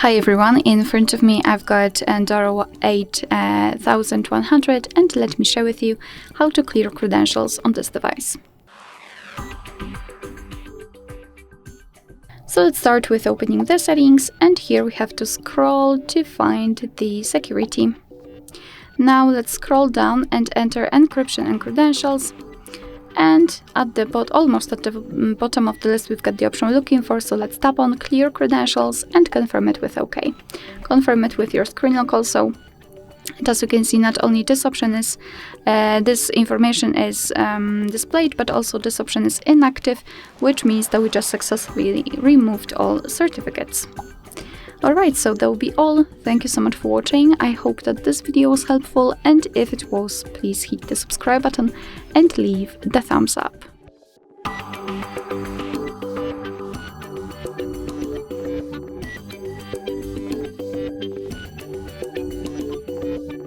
Hi everyone, in front of me I've got Doro 8100 and let me share with you how to clear credentials on this device. So let's start with opening the settings, and here we have to scroll to find the security. Now let's scroll down and enter encryption and credentials. And at the almost at the bottom of the list, we've got the option we're looking for. So let's tap on Clear Credentials and confirm it with OK. Confirm it with your screen lock also. And as you can see, not only this option is, this information is displayed, but also this option is inactive, which means that we just successfully removed all certificates. Alright, so that will be all. Thank you so much for watching. I hope that this video was helpful, and if it was, please hit the subscribe button and leave the thumbs up.